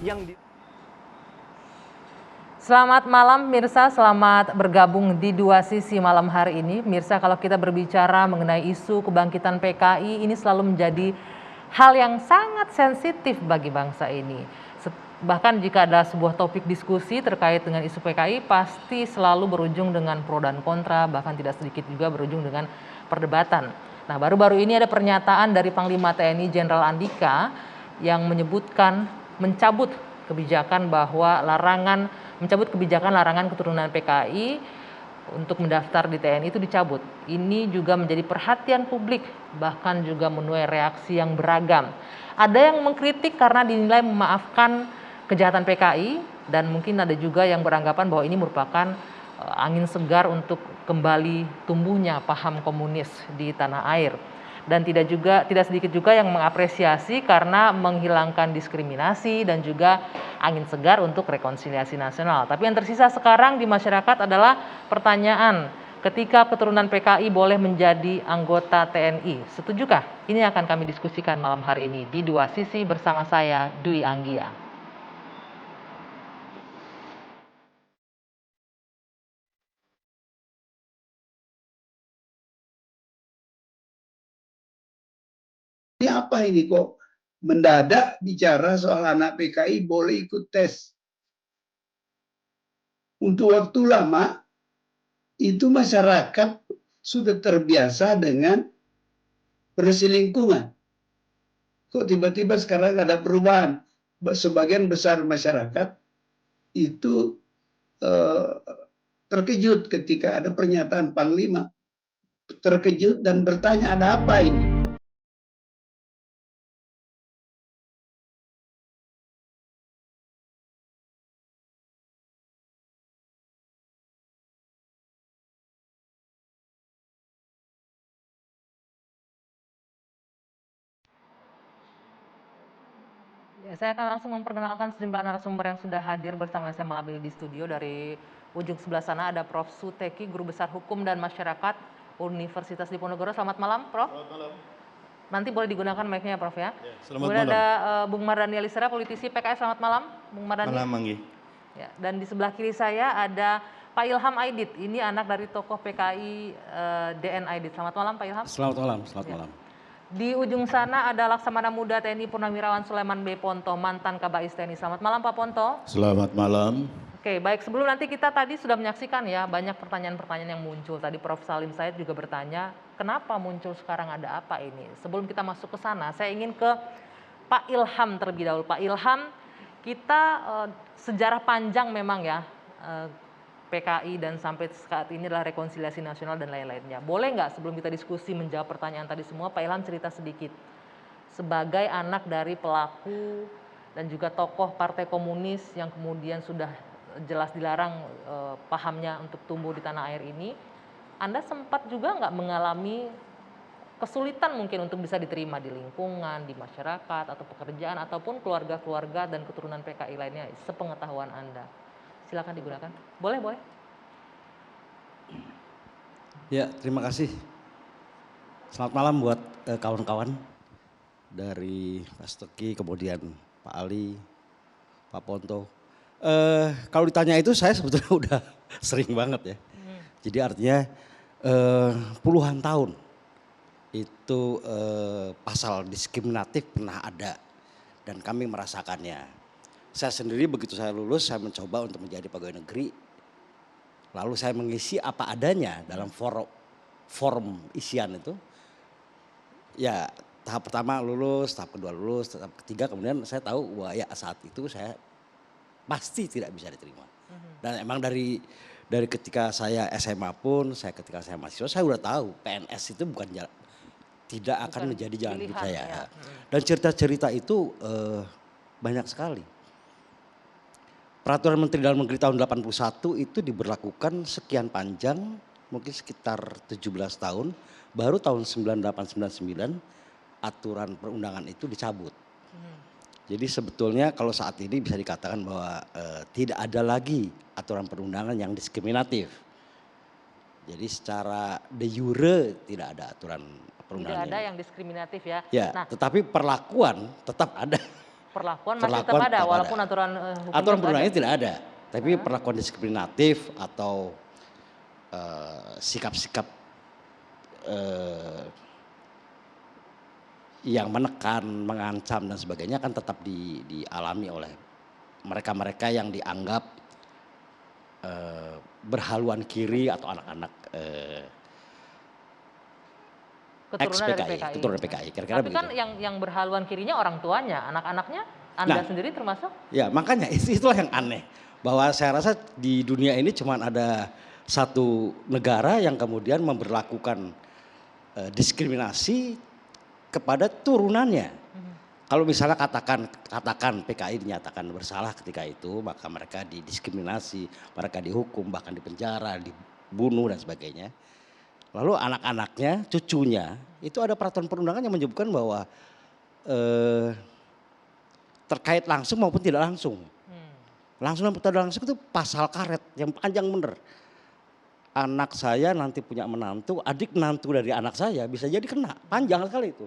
yang Selamat malam Mirsa, selamat bergabung di Dua Sisi malam hari ini. Mirsa, kalau kita berbicara mengenai isu kebangkitan PKI, ini selalu menjadi hal yang sangat sensitif bagi bangsa ini. Bahkan jika ada sebuah topik diskusi terkait dengan isu PKI, pasti selalu berujung dengan pro dan kontra, bahkan tidak sedikit juga berujung dengan perdebatan. Nah, baru-baru ini ada pernyataan dari Panglima TNI Jenderal Andika yang menyebutkan mencabut kebijakan larangan keturunan PKI untuk mendaftar di TNI itu dicabut. Ini juga menjadi perhatian publik, bahkan juga menuai reaksi yang beragam. Ada yang mengkritik karena dinilai memaafkan kejahatan PKI, dan mungkin ada juga yang beranggapan bahwa ini merupakan angin segar untuk kembali tumbuhnya paham komunis di tanah air. Dan tidak sedikit juga yang mengapresiasi karena menghilangkan diskriminasi dan juga angin segar untuk rekonsiliasi nasional. Tapi yang tersisa sekarang di masyarakat adalah pertanyaan, ketika keturunan PKI boleh menjadi anggota TNI, setujukah? Ini akan kami diskusikan malam hari ini di Dua Sisi bersama saya, Dwi Anggia. Ini apa ini kok mendadak bicara soal anak PKI boleh ikut tes? Untuk waktu lama itu masyarakat sudah terbiasa dengan perselingkuhan. Kok tiba-tiba sekarang ada perubahan? Sebagian besar masyarakat itu terkejut ketika ada pernyataan Panglima. Terkejut dan bertanya, ada apa ini? Ya, saya akan langsung memperkenalkan sejumlah narasumber yang sudah hadir bersama saya malam ini di studio. Dari ujung sebelah sana ada Prof. Suteki, Guru Besar Hukum dan Masyarakat Universitas Diponegoro. Selamat malam, Prof. Selamat malam. Nanti boleh digunakan mic-nya, Prof ya. Selamat Kemudian malam. ada Bung Mardhani Alisera, politisi PKS. Selamat malam, Bung Mardhani. Malam, Manggi. Ya, dan di sebelah kiri saya ada Pak Ilham Aidit. Ini anak dari tokoh PKI DN Aidit. Selamat malam, Pak Ilham. Selamat malam, selamat malam. Di ujung sana ada Laksamana Muda TNI Purnawirawan Sulaiman B. Ponto, mantan Kabais TNI. Selamat malam, Pak Ponto. Selamat malam. Oke, baik, sebelum nanti kita tadi sudah menyaksikan ya banyak pertanyaan-pertanyaan yang muncul. Tadi Prof. Salim Said juga bertanya, kenapa muncul sekarang, ada apa ini? Sebelum kita masuk ke sana, saya ingin ke Pak Ilham terlebih dahulu. Pak Ilham, kita sejarah panjang memang ya PKI dan sampai saat ini adalah rekonsiliasi nasional dan lain-lainnya. Boleh nggak sebelum kita diskusi menjawab pertanyaan tadi semua, Pak Ilham cerita sedikit sebagai anak dari pelaku dan juga tokoh Partai Komunis yang kemudian sudah jelas dilarang pahamnya untuk tumbuh di tanah air ini, Anda sempat juga nggak mengalami kesulitan mungkin untuk bisa diterima di lingkungan, di masyarakat, atau pekerjaan, ataupun keluarga-keluarga dan keturunan PKI lainnya, sepengetahuan Anda? Silakan digunakan. Boleh, boleh. Ya, terima kasih. Selamat malam buat kawan-kawan dari Pak Suteki, kemudian Pak Ali, Pak Ponto. Kalau ditanya itu saya sebetulnya udah sering banget ya. Jadi artinya puluhan tahun itu pasal diskriminatif pernah ada dan kami merasakannya. Saya sendiri begitu saya lulus, saya mencoba untuk menjadi pegawai negeri. Lalu saya mengisi apa adanya dalam form isian itu. Ya, tahap pertama lulus, tahap kedua lulus, tahap ketiga kemudian saya tahu bahwa ya saat itu saya pasti tidak bisa diterima. Dan emang dari ketika saya SMA pun, ketika saya mahasiswa, saya udah tahu PNS itu tidak akan menjadi jalan hidup saya. Ya. Dan cerita-cerita itu banyak sekali. Peraturan Menteri Dalam Negeri tahun 81 itu diberlakukan sekian panjang, mungkin sekitar 17 tahun, baru tahun 98-99 aturan perundangan itu dicabut. Jadi sebetulnya kalau saat ini bisa dikatakan bahwa tidak ada lagi aturan perundangan yang diskriminatif. Jadi secara de jure tidak ada aturan perundangan. Tidak ada yang diskriminatif ya. Ya, nah, tetapi perlakuan tetap ada. Perlakuan masih tetap Perlakuan ada tetap walaupun ada. aturan hukumnya Aturan itu perundangannya ada. tidak ada, tapi perlakuan diskriminatif atau sikap-sikap yang menekan, mengancam dan sebagainya kan tetap dialami oleh mereka-mereka yang dianggap berhaluan kiri atau anak-anak Keturunan dari ex-PKI, PKI. keturunan PKI, kira-kira Tapi kan begitu. yang berhaluan kirinya orang tuanya, anak-anaknya Anda Nah. sendiri termasuk? Ya makanya itulah yang aneh, bahwa saya rasa di dunia ini cuma ada satu negara yang kemudian memberlakukan diskriminasi kepada turunannya. Kalau misalnya katakan PKI dinyatakan bersalah ketika itu, maka mereka didiskriminasi, mereka dihukum, bahkan dipenjara, dibunuh dan sebagainya. Lalu anak-anaknya, cucunya, itu ada peraturan perundangan yang menyebutkan bahwa terkait langsung maupun tidak langsung. Langsung dan tidak langsung itu pasal karet yang panjang bener. Anak saya nanti punya menantu, adik menantu dari anak saya bisa jadi kena, panjang sekali itu.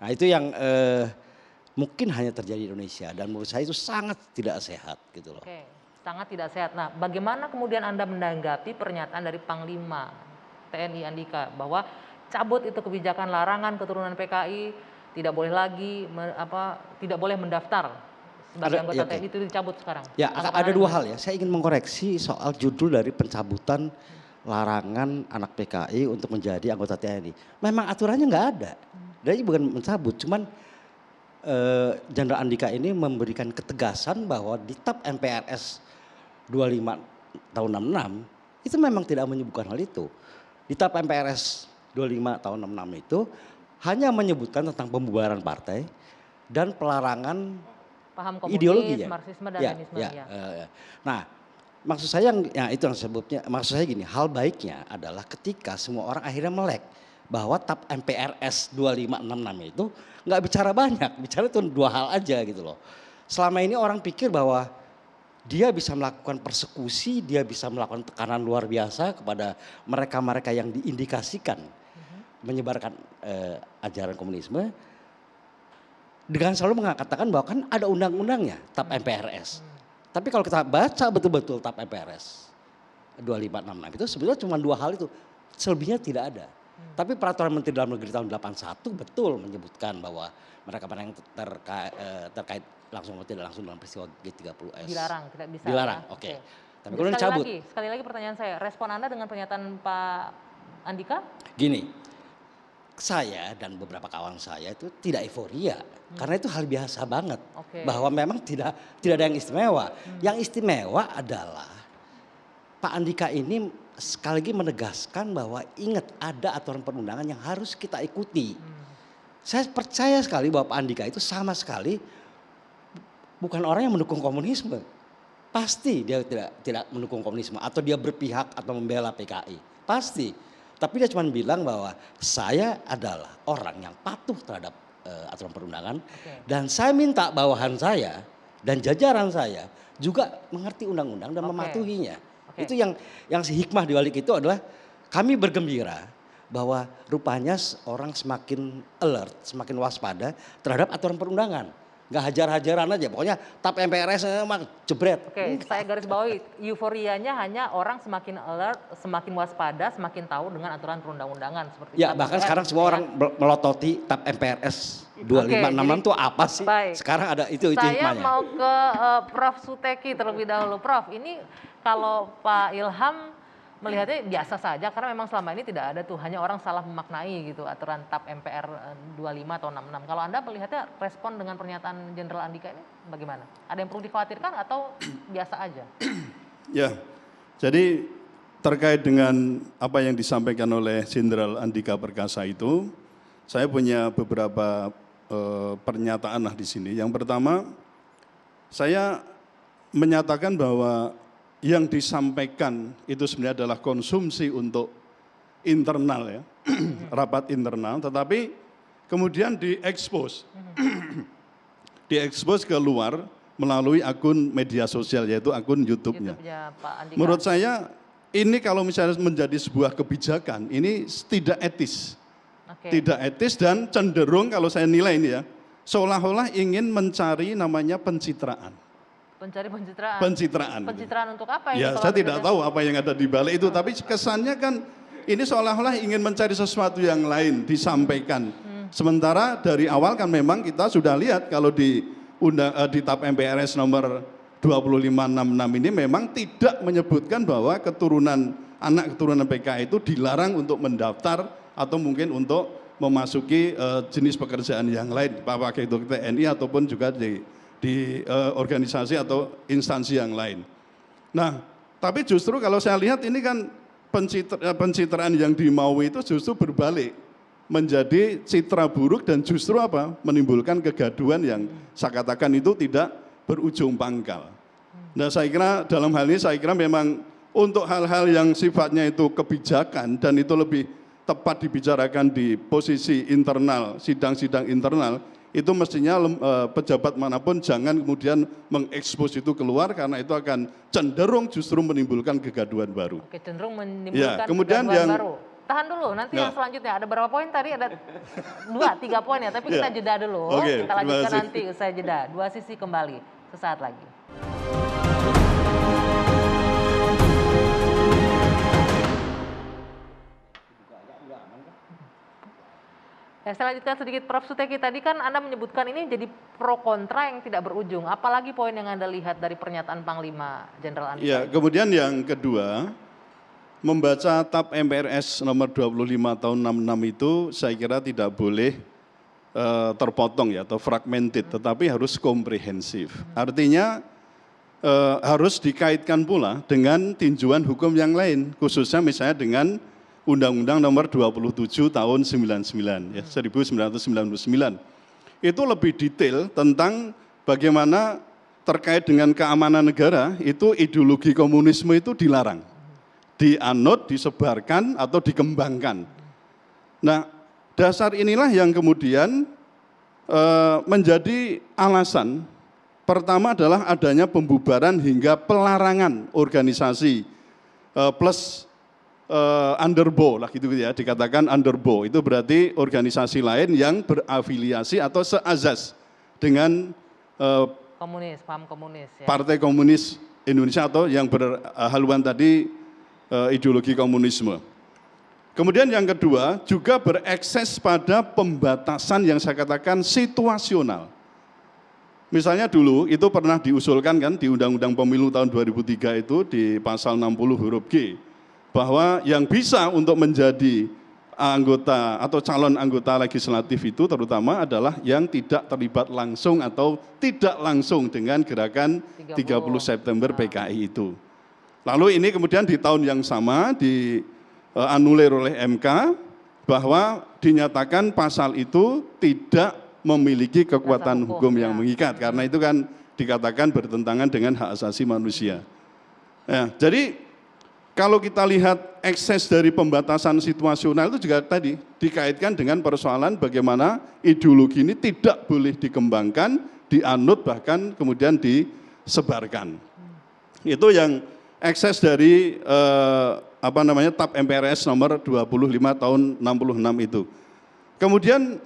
Nah itu yang mungkin hanya terjadi di Indonesia dan menurut saya itu sangat tidak sehat gitu loh. Oke, sangat tidak sehat. Nah, bagaimana kemudian Anda menanggapi pernyataan dari Panglima TNI Andika bahwa cabut itu kebijakan larangan keturunan PKI, tidak boleh lagi tidak boleh mendaftar sebagai anggota ya, TNI itu dicabut sekarang. Ya Tanggapan ada Anda dua gimana? hal ya, saya ingin mengkoreksi soal judul dari pencabutan larangan anak PKI untuk menjadi anggota TNI. Memang aturannya nggak ada, jadi bukan mencabut, cuman Jenderal Andika ini memberikan ketegasan bahwa di TAP MPRS 25 tahun 66 itu memang tidak menyebutkan hal itu. Di TAP MPRS 25 tahun 66 itu hanya menyebutkan tentang pembubaran partai dan pelarangan Paham komunis, ideologi ya. Marxisme dan Leninisme ya. Nah, maksud saya itu yang sebutnya, maksud saya gini, hal baiknya adalah ketika semua orang akhirnya melek bahwa TAP MPRS 2566 itu nggak bicara banyak, bicara itu dua hal aja gitu loh. Selama ini orang pikir bahwa dia bisa melakukan persekusi, dia bisa melakukan tekanan luar biasa kepada mereka-mereka yang diindikasikan menyebarkan ajaran komunisme, dengan selalu mengatakan bahwa kan ada undang-undangnya TAP MPRS. Tapi kalau kita baca betul-betul TAP MPRS 2566 itu sebenarnya cuma dua hal itu, selebihnya tidak ada. Tapi peraturan Menteri Dalam Negeri tahun 81 betul menyebutkan bahwa mereka yang terkait langsung atau tidak langsung dalam peristiwa G30S. Dilarang, tidak bisa. Dilarang, ya? oke. Tapi Jadi kemudian cabut. Sekali lagi pertanyaan saya, respon Anda dengan pernyataan Pak Andika? Gini, saya dan beberapa kawan saya itu tidak euforia karena itu hal biasa banget. Oke. Bahwa memang tidak ada yang istimewa. Yang istimewa adalah Pak Andika ini sekali lagi menegaskan bahwa ingat ada aturan perundangan yang harus kita ikuti. Saya percaya sekali bahwa Pak Andika itu sama sekali bukan orang yang mendukung komunisme. Pasti dia tidak mendukung komunisme atau dia berpihak atau membela PKI. Pasti. Tapi dia cuma bilang bahwa saya adalah orang yang patuh terhadap aturan perundangan. Dan saya minta bawahan saya dan jajaran saya juga mengerti undang-undang dan mematuhinya. Itu yang si hikmah di balik itu adalah kami bergembira bahwa rupanya orang semakin alert, semakin waspada terhadap aturan perundangan. Nggak hajar-hajaran aja, pokoknya TAP MPRS emang jebret. Oke, saya garis bawahi euforianya hanya orang semakin alert, semakin waspada, semakin tahu dengan aturan perundang-undangan seperti Ya TAP bahkan MPRS, sekarang semua ya. orang melototi TAP MPRS 2566 itu apa sih? Baik. Sekarang ada itu Saya hikmahnya. mau ke Prof Suteki terlebih dahulu. Prof, ini kalau Pak Ilham melihatnya biasa saja karena memang selama ini tidak ada tuh, hanya orang salah memaknai gitu aturan TAP MPR 25 atau 66. Kalau Anda melihatnya respon dengan pernyataan Jenderal Andika ini bagaimana? Ada yang perlu dikhawatirkan atau biasa aja? Ya, jadi terkait dengan apa yang disampaikan oleh Jenderal Andika Perkasa itu, saya punya beberapa pernyataan lah di sini. Yang pertama, saya menyatakan bahwa yang disampaikan itu sebenarnya adalah konsumsi untuk internal ya, rapat internal, tetapi kemudian diekspos, diekspos ke luar melalui akun media sosial yaitu akun YouTube-nya. Pak Andika. Menurut saya ini kalau misalnya menjadi sebuah kebijakan, ini tidak etis. Oke. Tidak etis dan cenderung kalau saya nilai ini ya, seolah-olah ingin mencari namanya pencitraan. Pencari pencitraan. Pencitraan. Pencitraan untuk apa ini? Ya, saya tidak tahu apa yang ada di balik itu, tapi kesannya kan ini seolah-olah ingin mencari sesuatu yang lain disampaikan. Sementara dari awal kan memang kita sudah lihat kalau di TAP MPRS nomor 2566 ini memang tidak menyebutkan bahwa anak keturunan PKI itu dilarang untuk mendaftar atau mungkin untuk memasuki jenis pekerjaan yang lain, apakah itu TNI ataupun juga di organisasi atau instansi yang lain. Nah, tapi justru kalau saya lihat ini kan pencitraan yang dimaui itu justru berbalik menjadi citra buruk dan justru apa? Menimbulkan kegaduhan yang saya katakan itu tidak berujung pangkal. Nah, saya kira dalam hal ini saya kira memang untuk hal-hal yang sifatnya itu kebijakan dan itu lebih tepat dibicarakan di posisi internal, sidang-sidang internal, itu mestinya pejabat manapun jangan kemudian mengekspos itu keluar karena itu akan cenderung justru menimbulkan kegaduhan baru. Oke, cenderung menimbulkan kemudian kegaduhan baru. Tahan dulu, nanti yang selanjutnya ada berapa poin tadi? Ada 2-3 poin ya, tapi kita jeda dulu. Oke, kita lanjutkan nanti usai jeda. Dua Sisi kembali sesaat lagi. Ya, saya lanjutkan sedikit Prof. Suteki, tadi kan Anda menyebutkan ini jadi pro kontra yang tidak berujung. Apalagi poin yang Anda lihat dari pernyataan Panglima Jenderal Andika? Ya, kemudian yang kedua, membaca TAP MPRS nomor 25 tahun 66 itu saya kira tidak boleh terpotong ya atau fragmented, tetapi harus komprehensif. Artinya harus dikaitkan pula dengan tinjauan hukum yang lain, khususnya misalnya dengan Undang-Undang nomor 27 tahun 1999. Itu lebih detail tentang bagaimana terkait dengan keamanan negara, itu ideologi komunisme itu dilarang, dianut, disebarkan atau dikembangkan. Nah, dasar inilah yang kemudian menjadi alasan. Pertama adalah adanya pembubaran hingga pelarangan organisasi plus underbo lah gitu ya, dikatakan underbo itu berarti organisasi lain yang berafiliasi atau seazas dengan paham komunis ya. Partai Komunis Indonesia atau yang berhaluan tadi ideologi komunisme. Kemudian yang kedua juga berekses pada pembatasan yang saya katakan situasional. Misalnya dulu itu pernah diusulkan kan di Undang-Undang Pemilu tahun 2003 itu di pasal 60 huruf G, bahwa yang bisa untuk menjadi anggota atau calon anggota legislatif itu terutama adalah yang tidak terlibat langsung atau tidak langsung dengan gerakan 30 September PKI itu. Lalu ini kemudian di tahun yang sama dianulir oleh MK bahwa dinyatakan pasal itu tidak memiliki kekuatan hukum yang mengikat karena itu kan dikatakan bertentangan dengan hak asasi manusia. Ya, jadi kalau kita lihat ekses dari pembatasan situasional itu juga tadi dikaitkan dengan persoalan bagaimana ideologi ini tidak boleh dikembangkan, dianut bahkan kemudian disebarkan. Itu yang ekses dari TAP MPRS nomor 25 tahun 66 itu. Kemudian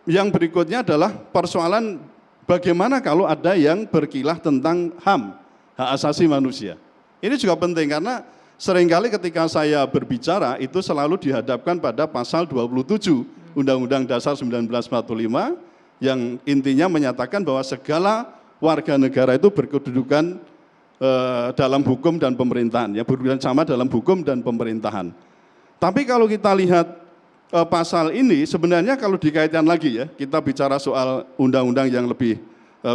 yang berikutnya adalah persoalan bagaimana kalau ada yang berkilah tentang HAM, hak asasi manusia. Ini juga penting karena seringkali ketika saya berbicara itu selalu dihadapkan pada pasal 27 Undang-Undang Dasar 1945 yang intinya menyatakan bahwa segala warga negara itu berkedudukan dalam hukum dan pemerintahan, ya berkedudukan sama dalam hukum dan pemerintahan. Tapi kalau kita lihat pasal ini sebenarnya kalau dikaitkan lagi ya, kita bicara soal undang-undang yang lebih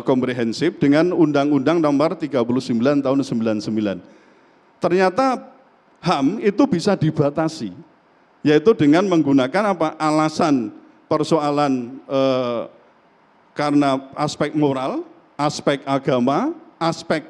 komprehensif dengan Undang-Undang nomor 39 tahun 99. Ternyata HAM itu bisa dibatasi, yaitu dengan menggunakan alasan persoalan karena aspek moral, aspek agama, aspek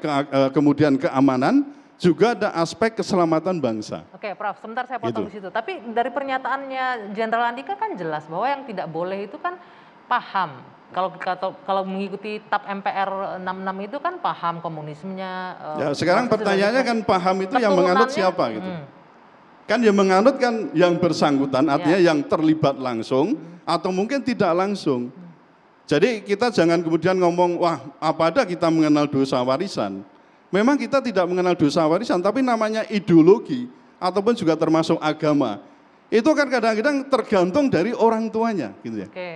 kemudian keamanan, juga ada aspek keselamatan bangsa. Oke, Prof, sebentar saya potong di situ. Tapi dari pernyataannya Jenderal Andika kan jelas bahwa yang tidak boleh itu kan paham. Kalau mengikuti TAP MPR 66 itu kan paham komunismenya. Ya, sekarang pertanyaannya kan paham itu yang menganut siapa gitu. Kan yang menganut kan yang bersangkutan, artinya yang terlibat langsung atau mungkin tidak langsung. Jadi kita jangan kemudian ngomong, wah apa ada kita mengenal dosa warisan. Memang kita tidak mengenal dosa warisan, tapi namanya ideologi ataupun juga termasuk agama. Itu kan kadang-kadang tergantung dari orang tuanya gitu ya. Oke.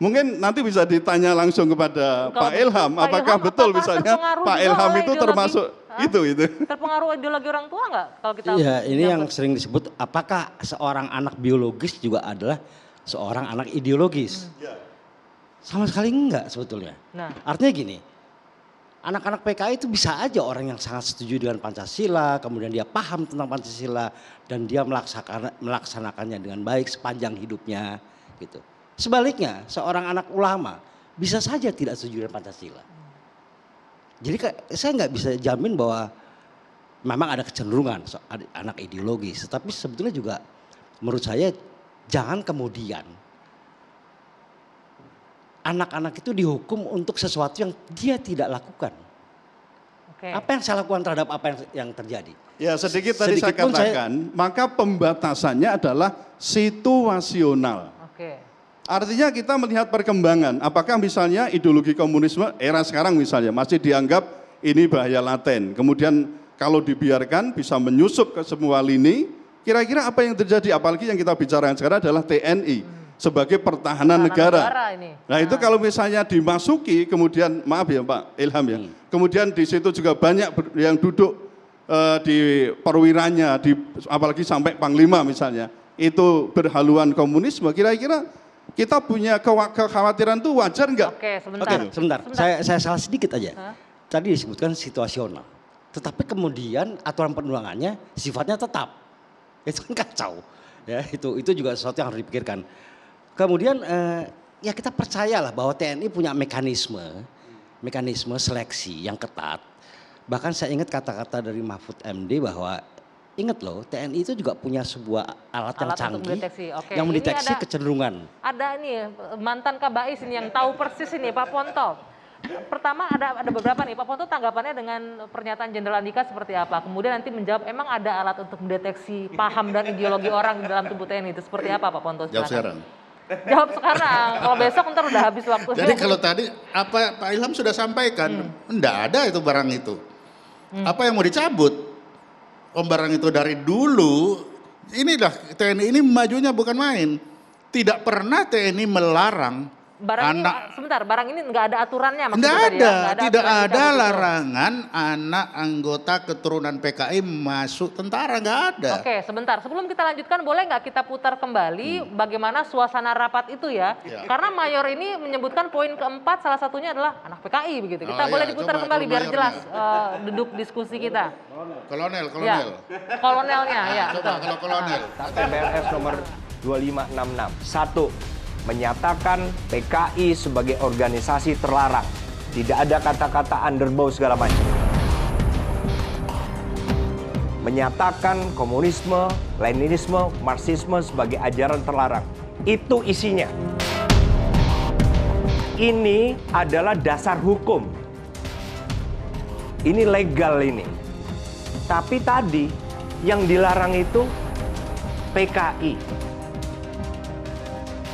Mungkin nanti bisa ditanya langsung kepada Kalau Pak Ilham, Pak apakah Ilham, betul apakah misalnya terpengaruh Pak juga Ilham oleh itu ideologi? termasuk Hah? itu. Terpengaruh ideologi orang tua nggak kalau kita? Iya, ini yang menyangkut? sering disebut apakah seorang anak biologis juga adalah seorang anak ideologis? Sama sekali enggak sebetulnya. Nah, Artinya gini, anak-anak PKI itu bisa aja orang yang sangat setuju dengan Pancasila, kemudian dia paham tentang Pancasila dan dia melaksanakannya dengan baik sepanjang hidupnya gitu. Sebaliknya, seorang anak ulama bisa saja tidak setuju dengan Pancasila. Jadi saya nggak bisa jamin bahwa memang ada kecenderungan anak ideologis, tetapi sebetulnya juga menurut saya jangan kemudian anak-anak itu dihukum untuk sesuatu yang dia tidak lakukan. oke. Apa yang saya lakukan terhadap apa yang terjadi? Ya sedikit tadi saya Sedikit pun katakan, maka pembatasannya adalah situasional. Oke. Artinya kita melihat perkembangan, apakah misalnya ideologi komunisme era sekarang misalnya masih dianggap ini bahaya laten. Kemudian kalau dibiarkan bisa menyusup ke semua lini, kira-kira apa yang terjadi? Apalagi yang kita bicarakan sekarang adalah TNI sebagai pertahanan negara. Ini. Nah itu kalau misalnya dimasuki, kemudian maaf ya Pak Ilham ya, kemudian di situ juga banyak yang duduk di perwiranya, apalagi sampai Panglima misalnya, itu berhaluan komunisme, kira-kira kita punya kekhawatiran itu wajar nggak? Oke, sebentar. Oke, sebentar. Saya salah sedikit aja. Hah? Tadi disebutkan situasional. Tetapi kemudian aturan perundangannya sifatnya tetap. Itu kan kacau. Ya, itu juga sesuatu yang harus dipikirkan. Kemudian ya kita percayalah bahwa TNI punya mekanisme seleksi yang ketat. Bahkan saya ingat kata-kata dari Mahfud MD bahwa ingat loh, TNI itu juga punya sebuah alat yang Alat untuk canggih mendeteksi. Oke, yang ini mendeteksi ada- kecenderungan. Ada nih mantan Kabais ini yang tahu persis ini Pak Ponto. Pertama ada beberapa nih Pak Ponto, tanggapannya dengan pernyataan Jenderal Andika seperti apa? Kemudian nanti menjawab emang ada alat untuk mendeteksi paham dan ideologi orang di dalam tubuh TNI itu seperti apa Pak Ponto? Jawab Silakan. sekarang. Jawab sekarang. Kalau besok ntar udah habis waktu. Jadi kalau tadi apa Pak Ilham sudah sampaikan, enggak ada itu barang itu. Apa yang mau dicabut? Barang itu dari dulu, inilah TNI ini majunya bukan main. Tidak pernah TNI melarang Barang ini, sebentar, barang ini nggak ada aturannya maksudnya Tidak tadi ya? ada, Nggak tidak aturan ada dicabut itu. larangan anak anggota keturunan PKI masuk tentara, nggak ada. Oke, sebentar. Sebelum kita lanjutkan, boleh nggak kita putar kembali bagaimana suasana rapat itu ya? Ya. Karena Mayor ini menyebutkan poin keempat, salah satunya adalah anak PKI begitu. Kita Oh, boleh ya, diputar coba kembali ke biar Mayornya. jelas duduk diskusi kita. Kolonel. Ya, kolonelnya ya. Coba Betul. kalau kolonel. TPRS nomor 2566. 1. Menyatakan PKI sebagai organisasi terlarang. Tidak ada kata-kata underbow segala macam. Menyatakan komunisme, Leninisme, Marxisme sebagai ajaran terlarang. Itu isinya. Ini adalah dasar hukum. Ini legal ini. Tapi tadi yang dilarang itu PKI.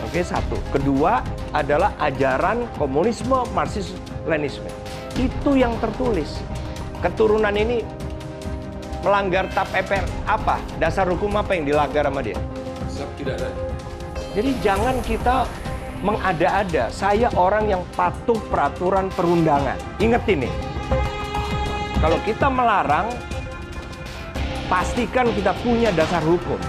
Oke, satu. Kedua adalah ajaran komunisme, Marxisme, Leninisme. Itu yang tertulis. Keturunan ini melanggar TAP MPR apa? Dasar hukum apa yang dilanggar sama dia? Tidak ada. Jadi jangan kita mengada-ada. Saya orang yang patuh peraturan perundangan. Ingat ini. Kalau kita melarang, pastikan kita punya dasar hukum.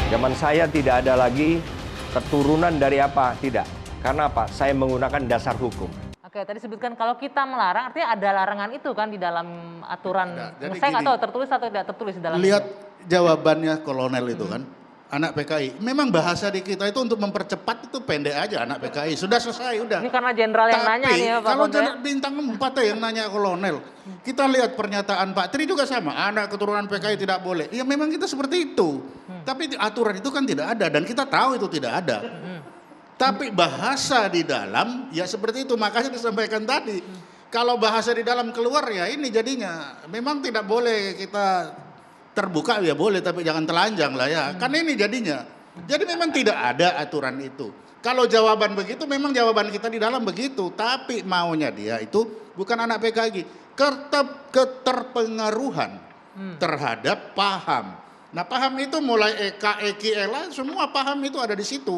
Zaman saya tidak ada lagi keturunan dari apa, tidak. Karena apa? Saya menggunakan dasar hukum. Oke, tadi sebutkan kalau kita melarang, artinya ada larangan itu kan di dalam aturan. Ada. Jadi Saya nggak gini. tahu tertulis atau tidak tertulis di dalam. Lihat itu. jawabannya kolonel itu kan. Anak PKI. Memang bahasa di kita itu untuk mempercepat itu pendek aja anak PKI. Sudah selesai, udah. Ini karena jenderal yang nanya nih ya Pak kalau Ponto ya. bintang 4 ya yang nanya kolonel. Kita lihat pernyataan Pak Tri juga sama. Anak keturunan PKI tidak boleh. Ya memang kita seperti itu. Tapi aturan itu kan tidak ada dan kita tahu itu tidak ada. Tapi bahasa di dalam ya seperti itu. Makanya disampaikan tadi. Kalau bahasa di dalam keluar ya ini jadinya. Memang tidak boleh kita terbuka ya boleh tapi jangan telanjang lah ya. Kan ini jadinya. Jadi memang tidak ada aturan itu. Kalau jawaban begitu memang jawaban kita di dalam begitu, tapi maunya dia itu bukan anak PKI, keterpengaruhan terhadap paham. Nah paham itu mulai EK, EKI, ELA, semua paham itu ada di situ.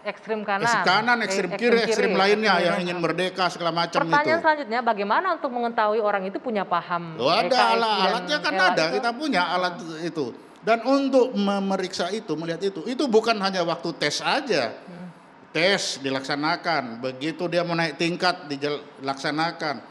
Ekstrim kanan. Kanan, ekstrim kiri, ekstrim lainnya yang ingin merdeka segala macam itu. Pertanyaan selanjutnya, bagaimana untuk mengetahui orang itu punya paham? Oh, ada alat-alatnya kan ada, kita punya alat itu. Dan untuk memeriksa itu, melihat itu bukan hanya waktu tes aja. Tes dilaksanakan, begitu dia mau naik tingkat dilaksanakan,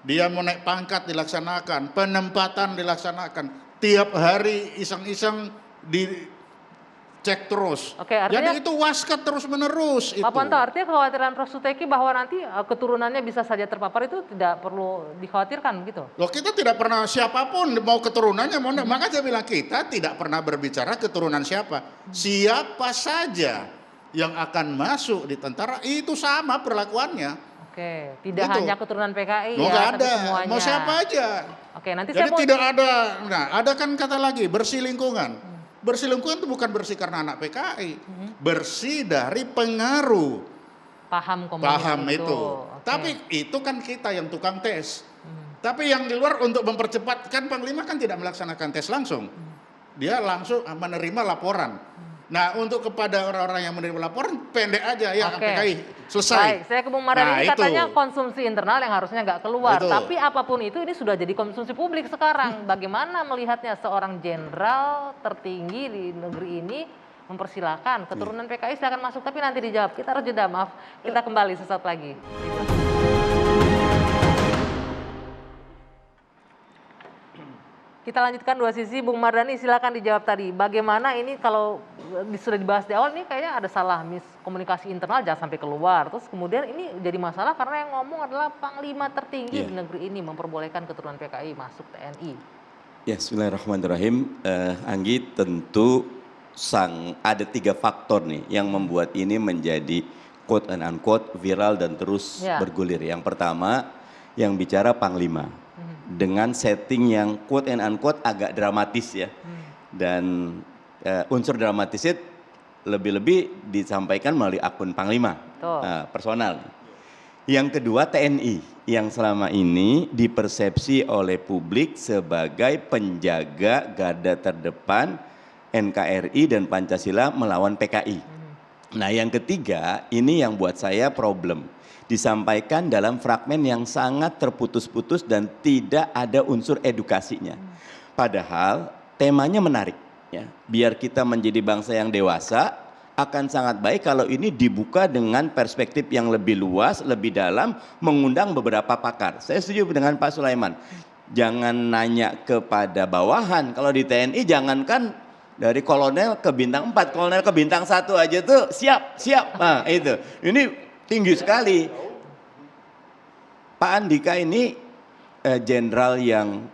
dia mau naik pangkat dilaksanakan, penempatan dilaksanakan. Tiap hari iseng-iseng dicek terus. Oke, artinya, jadi itu waskat terus menerus. Pak Ponto, artinya kekhawatiran Prof. Suteki bahwa nanti keturunannya bisa saja terpapar itu tidak perlu dikhawatirkan gitu? Loh kita tidak pernah siapapun mau keturunannya, maka saya bilang kita tidak pernah berbicara keturunan siapa. Siapa saja yang akan masuk di tentara itu sama perlakuannya. Oke, tidak gitu. hanya keturunan PKI ya, tapi ada. semuanya. Mau siapa aja. Oke, nanti jadi saya mau... tidak ada, nah ada kan kata lagi bersih lingkungan. Bersih lingkungan itu bukan bersih karena anak PKI, bersih dari pengaruh paham komunis paham itu. Okay. Tapi itu kan kita yang tukang tes. Tapi yang di luar untuk mempercepat, kan Panglima kan tidak melaksanakan tes langsung. Dia langsung menerima laporan. Nah untuk kepada orang-orang yang menerima laporan pendek aja ya PKI selesai. Baik, saya ke Bung Mardhani, nah, katanya konsumsi internal yang harusnya nggak keluar. Itu. Tapi apapun itu ini sudah jadi konsumsi publik sekarang. Bagaimana melihatnya seorang jenderal tertinggi di negeri ini mempersilahkan keturunan PKI silakan masuk, tapi nanti dijawab. Kita harus jeda, maaf. Kita kembali sesaat lagi. Kita lanjutkan dua sisi, Bung Mardhani silakan dijawab tadi. Bagaimana ini kalau sudah dibahas di awal nih kayaknya ada salah miskomunikasi internal jangan sampai keluar. Terus kemudian ini jadi masalah karena yang ngomong adalah Panglima tertinggi di negeri ini memperbolehkan keturunan PKI masuk TNI. Ya, bismillahirrahmanirrahim. Anggi, tentu ada 3 faktor nih yang membuat ini menjadi quote and unquote viral dan terus bergulir. Yang pertama yang bicara Panglima. Dengan setting yang quote and unquote agak dramatis ya. Dan unsur dramatisnya lebih-lebih disampaikan melalui akun Panglima personal. Yang kedua TNI yang selama ini dipersepsi oleh publik sebagai penjaga garda terdepan NKRI dan Pancasila melawan PKI. Nah yang ketiga ini yang buat saya problem. Disampaikan dalam fragmen yang sangat terputus-putus dan tidak ada unsur edukasinya. Padahal temanya menarik. Ya. Biar kita menjadi bangsa yang dewasa, akan sangat baik kalau ini dibuka dengan perspektif yang lebih luas, lebih dalam, mengundang beberapa pakar. Saya setuju dengan Pak Sulaiman. Jangan nanya kepada bawahan. Kalau di TNI jangankan dari kolonel ke bintang 4, kolonel ke bintang 1 aja tuh siap. Nah itu, ini tinggi sekali. Pak Andika ini jenderal yang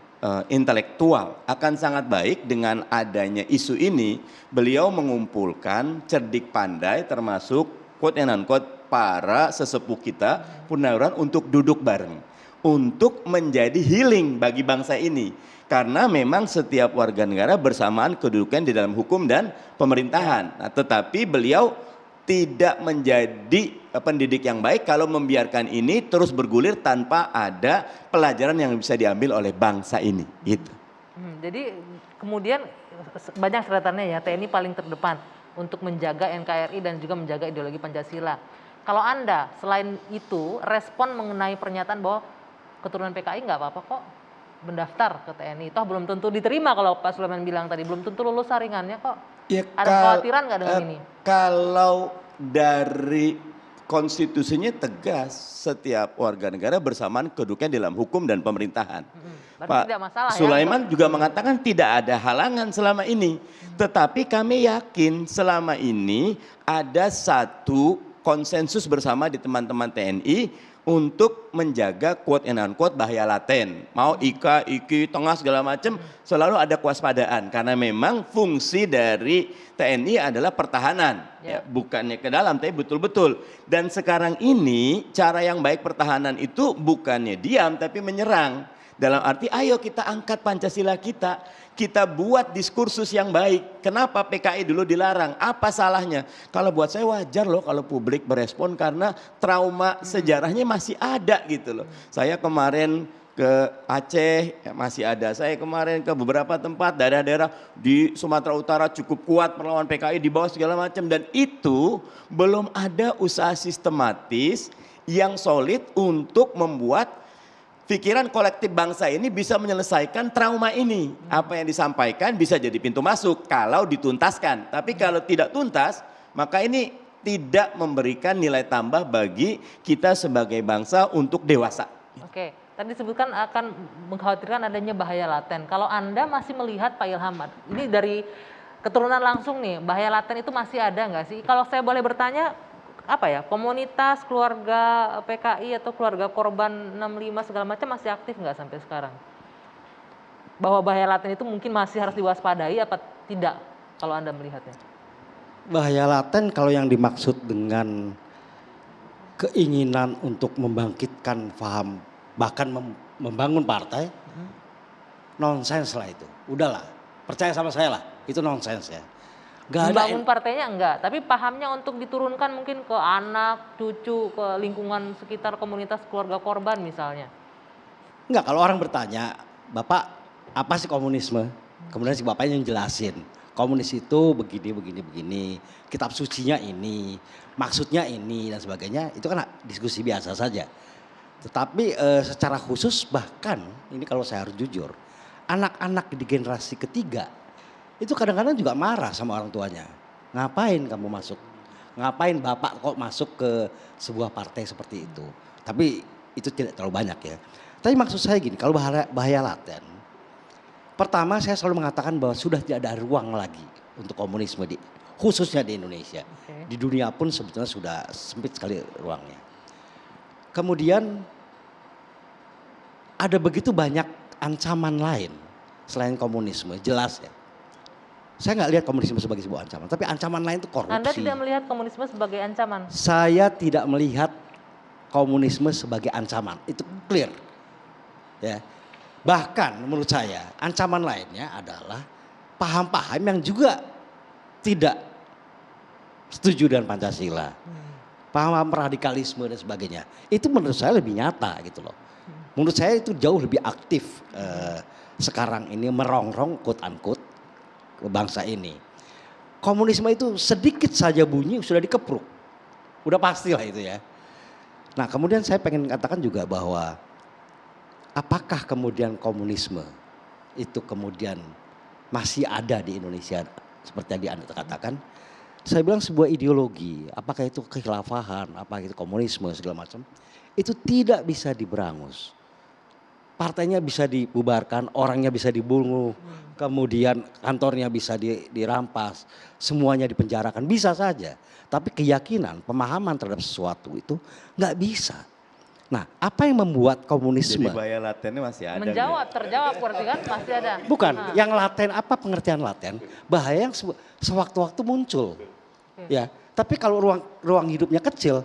intelektual. Akan sangat baik dengan adanya isu ini, beliau mengumpulkan cerdik pandai termasuk quote and unquote para sesepuh kita Purnawirawan untuk duduk bareng. Untuk menjadi healing bagi bangsa ini. Karena memang setiap warga negara bersamaan kedudukan di dalam hukum dan pemerintahan. Nah, tetapi beliau tidak menjadi pendidik yang baik kalau membiarkan ini terus bergulir tanpa ada pelajaran yang bisa diambil oleh bangsa ini. Gitu. Jadi kemudian banyak catatannya ya, TNI paling terdepan untuk menjaga NKRI dan juga menjaga ideologi Pancasila. Kalau Anda selain itu respon mengenai pernyataan bahwa keturunan PKI nggak apa-apa kok mendaftar ke TNI, toh belum tentu diterima kalau Pak Sulaiman bilang tadi, belum tentu lulus saringannya kok. Ya, ada kekhawatiran nggak dengan ini? Kalau dari konstitusinya tegas setiap warga negara bersamaan kedudukan dalam hukum dan pemerintahan. Pak tidak masalah, Sulaiman juga mengatakan tidak ada halangan selama ini. Tetapi kami yakin selama ini ada satu konsensus bersama di teman-teman TNI untuk menjaga quote and unquote bahaya laten. Mau IKA, IKI, tengah segala macam selalu ada kewaspadaan. Karena memang fungsi dari TNI adalah pertahanan. Ya, bukannya ke dalam, tapi betul-betul. Dan sekarang ini cara yang baik pertahanan itu bukannya diam tapi menyerang. Dalam arti ayo kita angkat Pancasila kita buat diskursus yang baik. Kenapa PKI dulu dilarang? Apa salahnya? Kalau buat saya wajar loh kalau publik berespon karena trauma sejarahnya masih ada gitu loh. Saya kemarin ke Aceh masih ada, saya kemarin ke beberapa tempat daerah-daerah di Sumatera Utara cukup kuat melawan PKI di bawah segala macam, dan itu belum ada usaha sistematis yang solid untuk membuat pikiran kolektif bangsa ini bisa menyelesaikan trauma ini. Apa yang disampaikan bisa jadi pintu masuk kalau dituntaskan, tapi kalau tidak tuntas maka ini tidak memberikan nilai tambah bagi kita sebagai bangsa untuk dewasa. Oke. Tadi disebutkan akan mengkhawatirkan adanya bahaya laten. Kalau Anda masih melihat Pak Ilham, ini dari keturunan langsung nih, bahaya laten itu masih ada nggak sih? Kalau saya boleh bertanya, apa ya, komunitas, keluarga PKI atau keluarga korban 65 segala macam masih aktif nggak sampai sekarang? Bahwa bahaya laten itu mungkin masih harus diwaspadai apa tidak kalau Anda melihatnya? Bahaya laten kalau yang dimaksud dengan keinginan untuk membangkitkan paham bahkan membangun partai, nonsens lah itu. Udahlah, percaya sama saya lah, itu nonsens ya. Membangun partainya enggak, tapi pahamnya untuk diturunkan mungkin ke anak, cucu, ke lingkungan sekitar komunitas keluarga korban misalnya. Enggak, kalau orang bertanya, Bapak apa sih komunisme? Kemudian si bapaknya yang jelasin, komunis itu begini, begini, begini, kitab sucinya ini, maksudnya ini dan sebagainya, itu kan diskusi biasa saja. Tetapi secara khusus bahkan ini kalau saya harus jujur, anak-anak di generasi ketiga itu kadang-kadang juga marah sama orang tuanya. Ngapain kamu masuk? Ngapain bapak kok masuk ke sebuah partai seperti itu? Tapi itu tidak terlalu banyak ya. Tapi maksud saya gini, kalau bahaya laten, pertama saya selalu mengatakan bahwa sudah tidak ada ruang lagi untuk komunisme khususnya di Indonesia. Di dunia pun sebetulnya sudah sempit sekali ruangnya. Kemudian ada begitu banyak ancaman lain selain komunisme, jelas ya. Saya nggak lihat komunisme sebagai sebuah ancaman, tapi ancaman lain itu korupsi. Anda tidak melihat komunisme sebagai ancaman? Saya tidak melihat komunisme sebagai ancaman, itu clear. Ya. Bahkan menurut saya ancaman lainnya adalah paham-paham yang juga tidak setuju dengan Pancasila. Paham radikalisme dan sebagainya. Itu menurut saya lebih nyata gitu loh. Menurut saya itu jauh lebih aktif sekarang ini merongrong quote unquote bangsa ini. Komunisme itu sedikit saja bunyi sudah dikepruk. Udah pastilah itu ya. Nah kemudian saya pengen katakan juga bahwa apakah kemudian komunisme itu kemudian masih ada di Indonesia seperti yang Anda katakan. Saya bilang sebuah ideologi, apakah itu kekhilafahan, apakah itu komunisme segala macam, itu tidak bisa diberangus. Partainya bisa dibubarkan, orangnya bisa dibunuh, kemudian kantornya bisa dirampas, semuanya dipenjarakan, bisa saja. Tapi keyakinan, pemahaman terhadap sesuatu itu nggak bisa. Nah, apa yang membuat komunisme? Jadi bahaya latennya masih ada. Terjawab berarti kan masih ada. Bukan, yang laten, apa pengertian laten? Bahaya yang sewaktu-waktu muncul. Ya, tapi kalau ruang hidupnya kecil,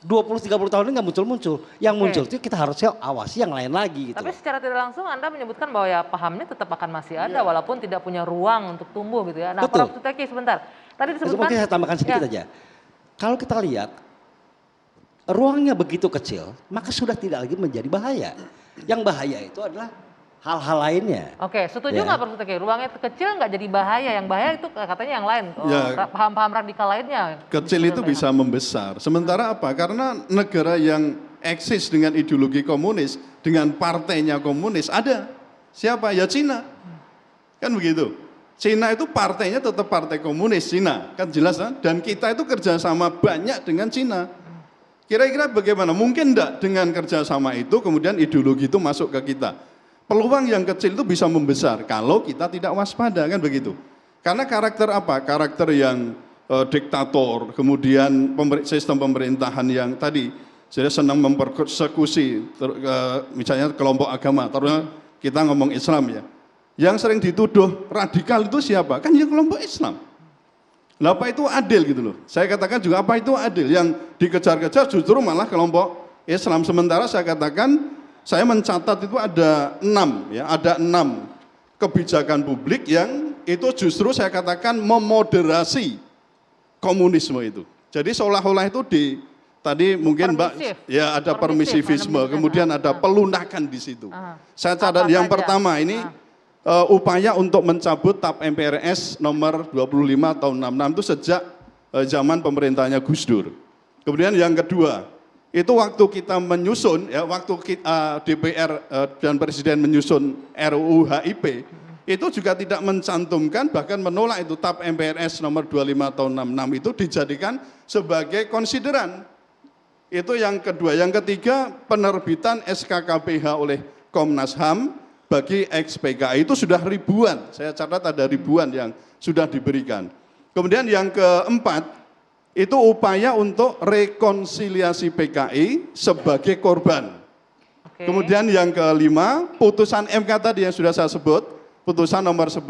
20-30 tahun ini nggak muncul-muncul. Yang muncul itu kita harusnya awasi yang lain lagi. Gitu. Tapi secara tidak langsung Anda menyebutkan bahwa ya pahamnya tetap akan masih ada walaupun tidak punya ruang untuk tumbuh gitu ya. Nah, Prof. Suteki sebentar. Tadi disebutkan. Mungkin saya tambahkan sedikit aja. Kalau kita lihat ruangnya begitu kecil, maka sudah tidak lagi menjadi bahaya. Yang bahaya itu adalah hal-hal lainnya. Oke, setuju nggak Prof. Suteki? Ruangnya kecil nggak jadi bahaya, yang bahaya itu katanya yang lain, paham-paham radikal lainnya. Kecil itu bisa membesar. Sementara apa? Karena negara yang eksis dengan ideologi komunis, dengan partainya komunis ada. Siapa? Ya Cina. Kan begitu. Cina itu partainya tetap partai komunis Cina, kan jelas kan? Dan kita itu kerjasama banyak dengan Cina. Kira-kira bagaimana? Mungkin enggak dengan kerjasama itu kemudian ideologi itu masuk ke kita. Peluang yang kecil itu bisa membesar kalau kita tidak waspada, kan begitu. Karena karakter apa? Karakter yang diktator, kemudian sistem pemerintahan yang tadi saya senang mempersekusi misalnya kelompok agama, terus kita ngomong Islam ya. Yang sering dituduh radikal itu siapa? Kan ya kelompok Islam. Lah apa itu adil gitu loh. Saya katakan juga apa itu adil? Yang dikejar-kejar justru malah kelompok Islam. Sementara saya katakan saya mencatat itu ada 6 ya, ada 6 kebijakan publik yang itu justru saya katakan memoderasi komunisme itu. Jadi seolah-olah itu tadi mungkin Mbak ya ada permisivisme, kemudian ada pelunakan di situ. Saya catat yang pertama ini upaya untuk mencabut TAP MPRS nomor 25 tahun 66 itu sejak zaman pemerintahnya Gus Dur. Kemudian yang kedua, itu waktu kita menyusun, ya waktu DPR dan Presiden menyusun RUU HIP, itu juga tidak mencantumkan, bahkan menolak itu TAP MPRS nomor 25 tahun 66 itu dijadikan sebagai konsideran. Itu yang kedua. Yang ketiga, penerbitan SKKPH oleh Komnas HAM bagi ex-PKI itu sudah ribuan, saya catat ada ribuan yang sudah diberikan. Kemudian yang keempat, itu upaya untuk rekonsiliasi PKI sebagai korban. Kemudian yang kelima, putusan MK tadi yang sudah saya sebut, putusan nomor 17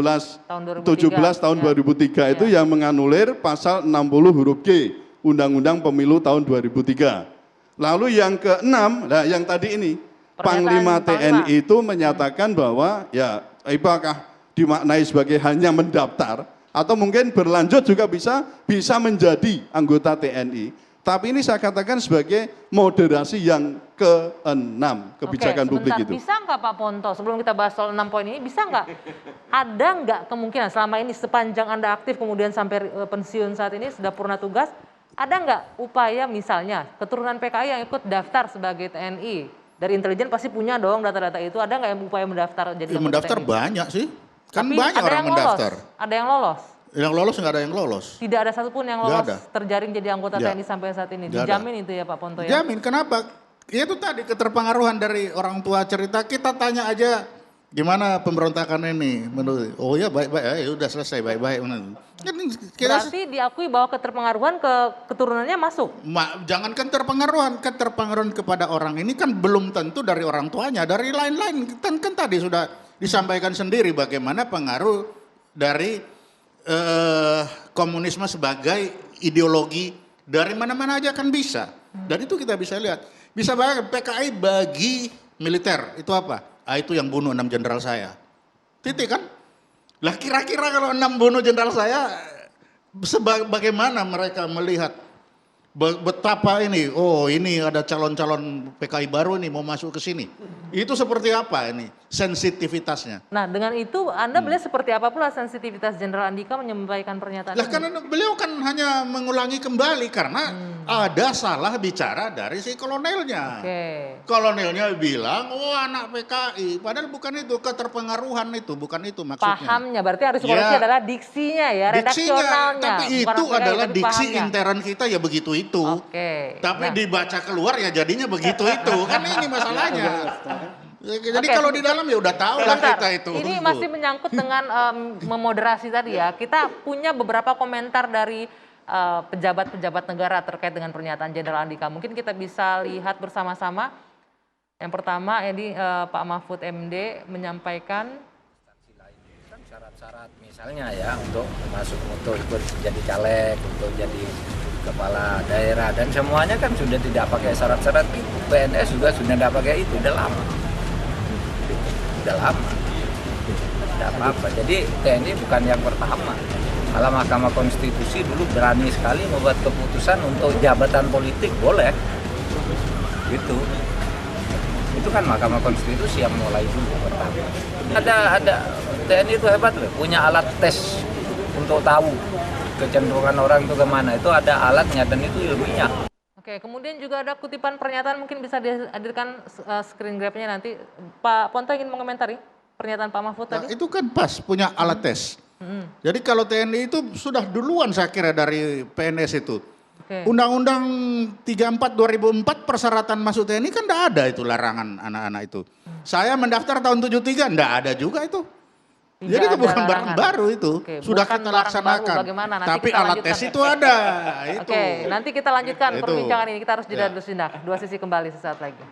tahun 2003 itu yang menganulir pasal 60 huruf G Undang-Undang Pemilu tahun 2003. Lalu yang keenam, nah yang tadi ini, Panglima TNI itu menyatakan bahwa ya apakah dimaknai sebagai hanya mendaftar atau mungkin berlanjut juga bisa menjadi anggota TNI. Tapi ini saya katakan sebagai moderasi yang keenam kebijakan publik itu. Bisa nggak Pak Ponto, sebelum kita bahas soal 6 poin ini, bisa nggak ada nggak kemungkinan selama ini sepanjang Anda aktif kemudian sampai pensiun saat ini sudah purna tugas, ada nggak upaya misalnya keturunan PKI yang ikut daftar sebagai TNI? Dari intelijen pasti punya dong data-data itu, ada nggak yang upaya mendaftar jadi anggota mendaftar TNI? banyak sih. Kan tapi banyak orang mendaftar. Ada yang lolos? Yang lolos nggak ada yang lolos. Tidak ada satupun yang lolos terjaring jadi anggota TNI sampai saat ini. Dijamin itu ya Pak Ponto ya? Jamin, kenapa? Ya itu tadi keterpengaruhan dari orang tua cerita, kita tanya aja gimana pemberontakan ini menurut, oh ya baik-baik, ya udah selesai baik-baik. Berarti diakui bahwa keterpengaruhan ke keturunannya masuk? Jangankan keterpengaruhan kepada orang ini kan belum tentu dari orang tuanya, dari lain-lain. Kan tadi sudah disampaikan sendiri bagaimana pengaruh dari komunisme sebagai ideologi dari mana-mana aja kan bisa. Dan itu kita bisa lihat. Bisa bayangkan PKI bagi militer itu apa? Itu yang bunuh 6 jenderal saya. Titik kan? Lah kira-kira kalau 6 bunuh jenderal saya, bagaimana mereka melihat betapa ini, oh ini ada calon-calon PKI baru nih mau masuk ke sini. Itu seperti apa ini sensitivitasnya? Nah dengan itu Anda melihat seperti apa pula sensitivitas Jenderal Andika menyampaikan pernyataan ini? Karena beliau kan hanya mengulangi kembali karena ada salah bicara dari si kolonelnya. Kolonelnya bilang, oh anak PKI, padahal bukan itu, keterpengaruhan itu, bukan itu maksudnya. Pahamnya, berarti harus koreksi adalah diksinya ya, redaksionalnya. Tapi itu adalah diksi intern kita ya begitu itu. Tapi dibaca keluar ya jadinya begitu itu. Kan ini masalahnya. Jadi kalau di dalam ya udah tahu lah kita itu. Ini masih menyangkut dengan memoderasi tadi ya. Kita punya beberapa komentar dari pejabat-pejabat negara terkait dengan pernyataan Jenderal Andika. Mungkin kita bisa lihat bersama-sama. Yang pertama ini Pak Mahfud MD menyampaikan syarat-syarat misalnya ya untuk masuk untuk ikut jadi caleg, untuk jadi kepala daerah dan semuanya kan sudah tidak pakai syarat-syarat itu. PNS juga sudah tidak pakai itu, udah lama. Tidak apa-apa. Jadi TNI bukan yang pertama. Kalau Mahkamah Konstitusi dulu berani sekali membuat keputusan untuk jabatan politik boleh. Gitu. Itu kan Mahkamah Konstitusi yang mulai dulu pertama. Ada TNI itu hebat loh, punya alat tes untuk tahu kecenderungan orang itu kemana. Itu ada alatnya dan itu ilmiah. Oke, kemudian juga ada kutipan pernyataan mungkin bisa dihadirkan screen grabnya nanti. Pak Ponto ingin mengomentari pernyataan Pak Mahfud tadi? Itu kan pas punya alat tes. Jadi kalau TNI itu sudah duluan saya kira dari PNS itu. Undang-Undang 34 2004 persyaratan masuk TNI kan enggak ada itu larangan anak-anak itu. Saya mendaftar tahun 73 enggak ada juga itu. Jadi itu bukan barang baru itu. Sudah kita laksanakan. Tapi alat tes itu ada. Oke, nanti kita lanjutkan perbincangan ini. Kita harus jeda dulu sejenak. Dua Sisi kembali sesaat lagi.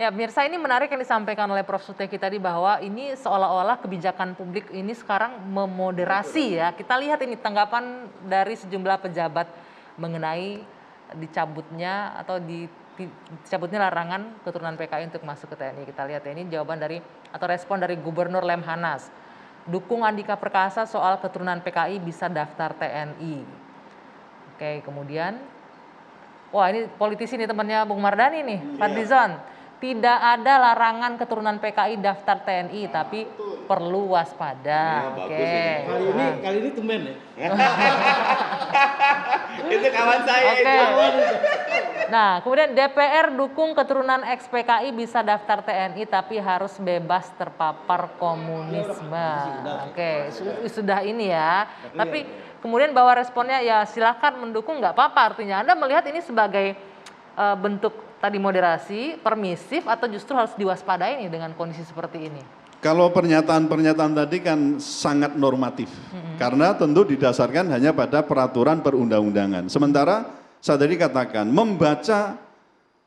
Ya, pemirsa, ini menarik yang disampaikan oleh Prof. Suteki tadi bahwa ini seolah-olah kebijakan publik ini sekarang memoderasi ya. Kita lihat ini tanggapan dari sejumlah pejabat mengenai dicabutnya atau dicabutnya larangan keturunan PKI untuk masuk ke TNI. Kita lihat ya, ini jawaban dari atau respon dari Gubernur Lemhanas. Dukung Andika Perkasa soal keturunan PKI bisa daftar TNI. Oke, kemudian, wah ini politisi nih temannya Bung Mardhani nih, Fadlizon. Tidak ada larangan keturunan PKI daftar TNI, tapi perlu waspada. Oke. Kali ini tumben ya. Itu kawan saya Oke. itu. Nah, kemudian DPR dukung keturunan ex-PKI bisa daftar TNI tapi harus bebas terpapar komunisme. Oke, sudah ini ya. Tapi kemudian bahwa responnya ya silakan mendukung nggak apa-apa. Artinya Anda melihat ini sebagai bentuk tadi moderasi, permisif, atau justru harus diwaspadai nih dengan kondisi seperti ini? Kalau pernyataan-pernyataan tadi kan sangat normatif, karena tentu didasarkan hanya pada peraturan perundang-undangan. Sementara saya tadi katakan, membaca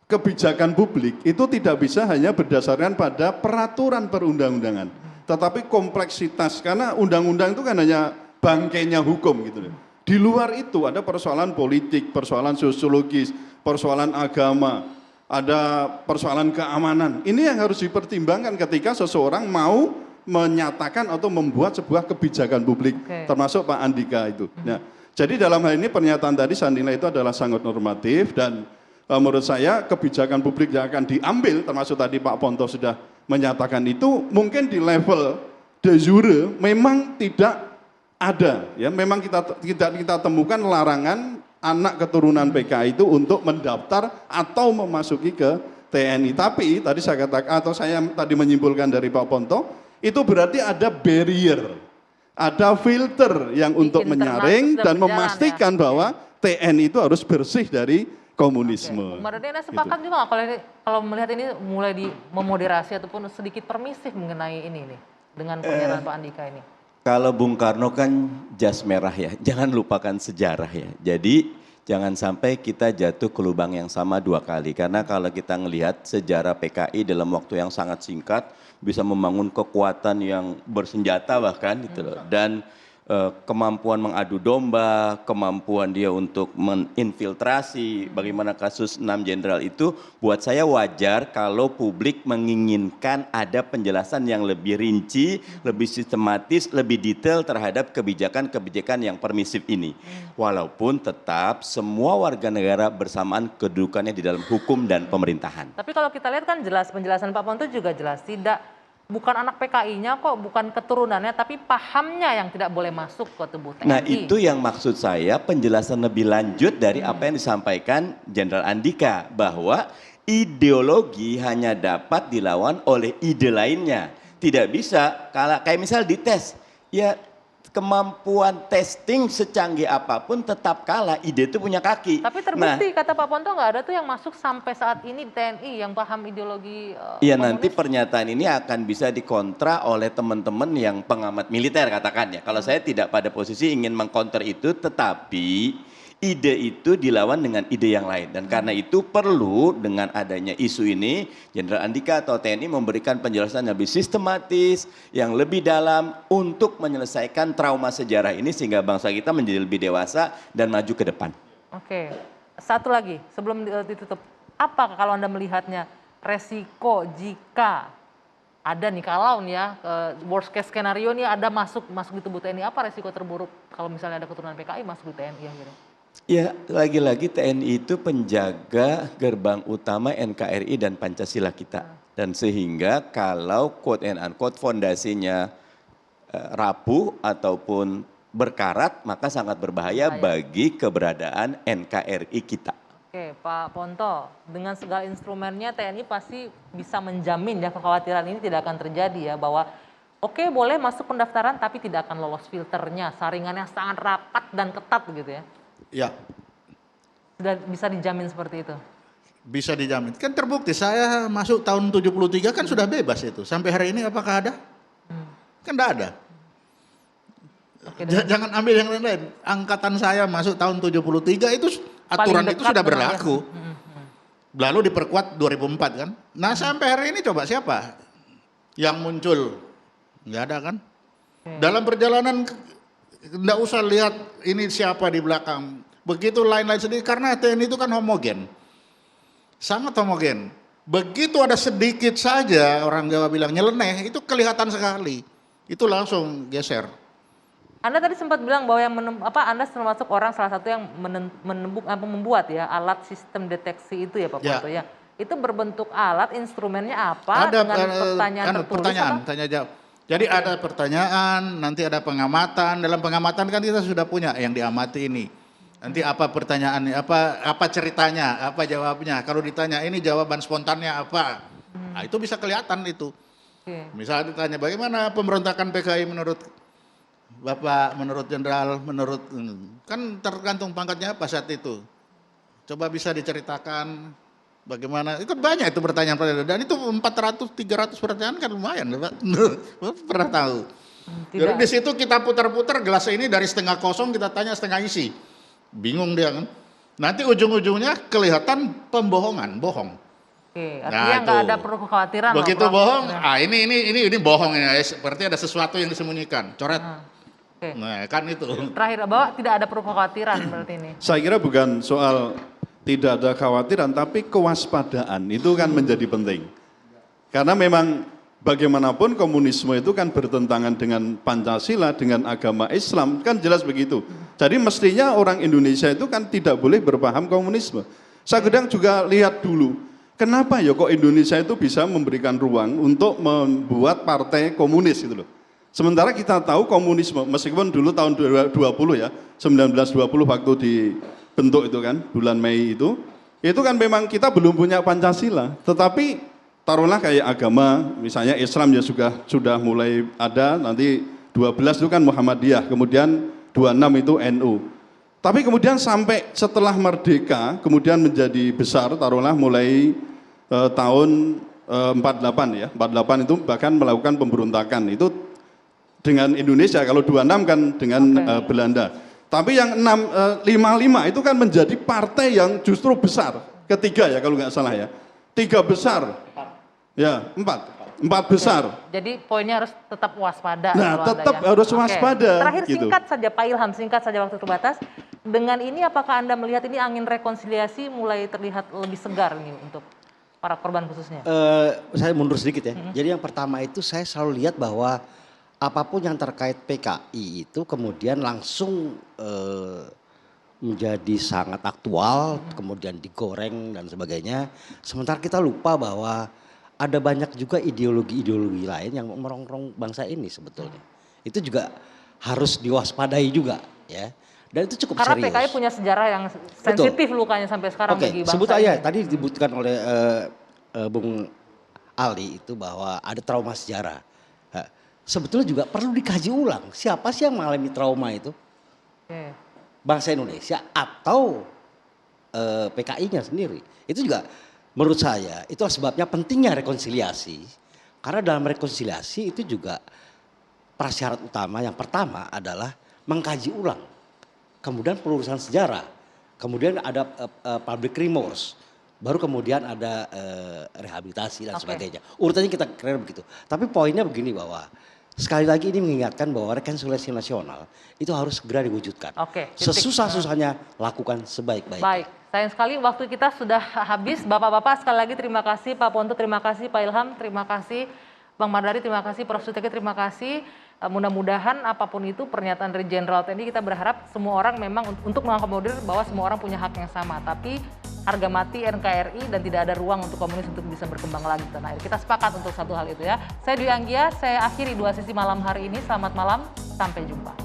kebijakan publik itu tidak bisa hanya berdasarkan pada peraturan perundang-undangan, tetapi kompleksitas, karena undang-undang itu kan hanya bangkainya hukum gitu. Di luar itu ada persoalan politik, persoalan sosiologis, persoalan agama, ada persoalan keamanan. Ini yang harus dipertimbangkan ketika seseorang mau menyatakan atau membuat sebuah kebijakan publik, termasuk Pak Andika itu. Nah, jadi dalam hal ini pernyataan tadi saya nilai itu adalah sangat normatif, dan menurut saya kebijakan publik yang akan diambil, termasuk tadi Pak Ponto sudah menyatakan itu, mungkin di level de jure memang tidak ada, ya memang kita temukan larangan anak keturunan PKI itu untuk mendaftar atau memasuki ke TNI. Tapi tadi saya katakan, atau saya tadi menyimpulkan dari Pak Ponto, itu berarti ada barrier, ada filter yang untuk menyaring dan memastikan bahwa TNI itu harus bersih dari komunisme. Mbak Anda sepakat juga nggak kalau melihat ini mulai memoderasi ataupun sedikit permisif mengenai ini nih dengan pernyataan Pak Andika ini? Kalau Bung Karno kan jas merah ya, jangan lupakan sejarah ya. Jadi jangan sampai kita jatuh ke lubang yang sama dua kali. Karena kalau kita ngelihat sejarah PKI dalam waktu yang sangat singkat, bisa membangun kekuatan yang bersenjata bahkan gitu loh. Dan kemampuan mengadu domba, kemampuan dia untuk menginfiltrasi, bagaimana kasus 6 jenderal itu, buat saya wajar kalau publik menginginkan ada penjelasan yang lebih rinci, lebih sistematis, lebih detail terhadap kebijakan-kebijakan yang permisif ini. Walaupun tetap semua warga negara bersamaan kedudukannya di dalam hukum dan pemerintahan. Tapi kalau kita lihat kan jelas, penjelasan Pak Ponto juga jelas, bukan anak PKI-nya kok, bukan keturunannya, tapi pahamnya yang tidak boleh masuk ke tubuh TNI. Nah itu yang maksud saya penjelasan lebih lanjut dari apa yang disampaikan Jenderal Andika. Bahwa ideologi hanya dapat dilawan oleh ide lainnya. Tidak bisa, kayak misal dites, ya kemampuan testing secanggih apapun tetap kalah, ide itu punya kaki. Tapi terbukti kata Pak Ponto nggak ada tuh yang masuk sampai saat ini di TNI yang paham ideologi Iya nanti pernyataan ini akan bisa dikontra oleh teman-teman yang pengamat militer katakan ya. Kalau saya tidak pada posisi ingin mengkonter itu, tetapi ide itu dilawan dengan ide yang lain. Dan karena itu perlu dengan adanya isu ini, Jenderal Andika atau TNI memberikan penjelasan yang lebih sistematis, yang lebih dalam untuk menyelesaikan trauma sejarah ini sehingga bangsa kita menjadi lebih dewasa dan maju ke depan. Oke, satu lagi sebelum ditutup, apa kalau Anda melihatnya resiko jika ada nih, kalau nih ya worst case skenario nih ada masuk di tubuh TNI, apa resiko terburuk kalau misalnya ada keturunan PKI masuk di TNI akhirnya? Ya, lagi-lagi TNI itu penjaga gerbang utama NKRI dan Pancasila kita. Dan sehingga kalau quote and unquote fondasinya rapuh ataupun berkarat, maka sangat berbahaya bagi keberadaan NKRI kita. Oke, Pak Ponto, dengan segala instrumennya TNI pasti bisa menjamin ya kekhawatiran ini tidak akan terjadi ya, bahwa oke boleh masuk pendaftaran tapi tidak akan lolos filternya, saringannya sangat rapat dan ketat gitu ya. Ya. Sudah bisa dijamin seperti itu? Bisa dijamin. Kan terbukti saya masuk tahun 73 kan sudah bebas itu. Sampai hari ini apakah ada? Kan tidak ada. Oke, Jangan ambil yang lain-lain. Angkatan saya masuk tahun 73 itu aturan itu sudah berlaku. Lalu diperkuat 2004 kan. Nah sampai hari ini coba siapa yang muncul? Nggak ada kan. Dalam perjalanan nggak usah lihat ini siapa di belakang. Begitu lain-lain sendiri karena TNI itu kan homogen. Sangat homogen. Begitu ada sedikit saja orang Jawa bilang nyeleneh, itu kelihatan sekali. Itu langsung geser. Anda tadi sempat bilang bahwa yang Anda termasuk orang salah satu yang membuat ya alat sistem deteksi itu ya Pak Ponto ya. Itu berbentuk alat, instrumennya apa? Ada dengan pertanyaan tertulis pertanyaan, apa? tanya jawab. Jadi ada pertanyaan, nanti ada pengamatan. Dalam pengamatan kan kita sudah punya yang diamati ini. Nanti apa pertanyaannya, apa ceritanya, apa jawabnya. Kalau ditanya ini jawaban spontannya apa, nah, itu bisa kelihatan itu. Misalnya ditanya bagaimana pemberontakan PKI menurut Bapak, menurut Jenderal, menurut kan tergantung pangkatnya apa saat itu. Coba bisa diceritakan bagaimana, itu banyak itu pertanyaan-pertanyaan. Dan itu 400-300 pertanyaan kan lumayan Pak. Pernah tahu. Jadi di situ kita putar-putar gelas ini dari setengah kosong kita tanya setengah isi. Bingung dia kan. Nanti ujung-ujungnya kelihatan pembohongan, bohong. Oke, artinya nggak ada perlu kekhawatiran. Begitu bohong, ini bohong ini, seperti ada sesuatu yang disembunyikan, coret. Nah kan itu. Terakhir bahwa tidak ada perlu kekhawatiran berarti ini. Saya kira bukan soal tidak ada kekhawatiran, tapi kewaspadaan itu kan menjadi penting. Karena memang bagaimanapun komunisme itu kan bertentangan dengan Pancasila, dengan agama Islam, kan jelas begitu. Jadi mestinya orang Indonesia itu kan tidak boleh berpaham komunisme. Saya kadang juga lihat dulu, kenapa ya kok Indonesia itu bisa memberikan ruang untuk membuat partai komunis gitu loh. Sementara kita tahu komunisme, meskipun dulu tahun 2020 ya, 1920 waktu dibentuk itu kan, bulan Mei itu kan memang kita belum punya Pancasila. Tetapi taruhlah kayak agama, misalnya Islam ya sudah mulai ada, nanti 12 itu kan Muhammadiyah, kemudian 26 itu NU. Tapi kemudian sampai setelah merdeka, kemudian menjadi besar, taruhlah mulai tahun 48 ya, 48 itu bahkan melakukan pemberontakan, itu dengan Indonesia, kalau 26 kan dengan Belanda. Tapi yang 55 itu kan menjadi partai yang justru besar, ketiga ya kalau nggak salah ya, 3 besar, ya 4 besar. Jadi poinnya harus tetap waspada. Nah tetap harus waspada. Terakhir gitu. singkat saja Pak Ilham, singkat saja waktu terbatas. Dengan ini apakah Anda melihat ini angin rekonsiliasi mulai terlihat lebih segar nih untuk para korban khususnya? Saya mundur sedikit ya. Jadi yang pertama itu saya selalu lihat bahwa apapun yang terkait PKI itu kemudian langsung menjadi sangat aktual, kemudian digoreng dan sebagainya. Sementara kita lupa bahwa ada banyak juga ideologi-ideologi lain yang merongrong bangsa ini sebetulnya. Itu juga harus diwaspadai juga ya. Dan itu cukup karena serius. PKI punya sejarah yang sensitif lukanya sampai sekarang bagi bangsa. Sebut aja tadi disebutkan oleh Bung Ali itu bahwa ada trauma sejarah. Sebetulnya juga perlu dikaji ulang. Siapa sih yang mengalami trauma itu? Bangsa Indonesia atau PKI-nya sendiri. Itu juga menurut saya itulah sebabnya pentingnya rekonsiliasi. Karena dalam rekonsiliasi itu juga prasyarat utama yang pertama adalah mengkaji ulang. Kemudian pelurusan sejarah. Kemudian ada public remorse. Baru kemudian ada rehabilitasi dan sebagainya. Urutannya kita kira begitu. Tapi poinnya begini bahwa sekali lagi ini mengingatkan bahwa rekonsiliasi nasional itu harus segera diwujudkan. Sesusah-susahnya lakukan sebaik-baiknya. Baik, sayang sekali waktu kita sudah habis. Bapak-bapak sekali lagi terima kasih, Pak Ponto terima kasih, Pak Ilham terima kasih, Bang Mardhani terima kasih, Prof. Suteki terima kasih. Mudah-mudahan apapun itu pernyataan dari Jenderal TNI, kita berharap semua orang memang untuk mengakomodir bahwa semua orang punya hak yang sama. Tapi harga mati NKRI dan tidak ada ruang untuk komunis untuk bisa berkembang lagi di tanah air. Kita sepakat untuk satu hal itu ya. Saya Dwi Anggia, saya akhiri 2 sesi malam hari ini. Selamat malam, sampai jumpa.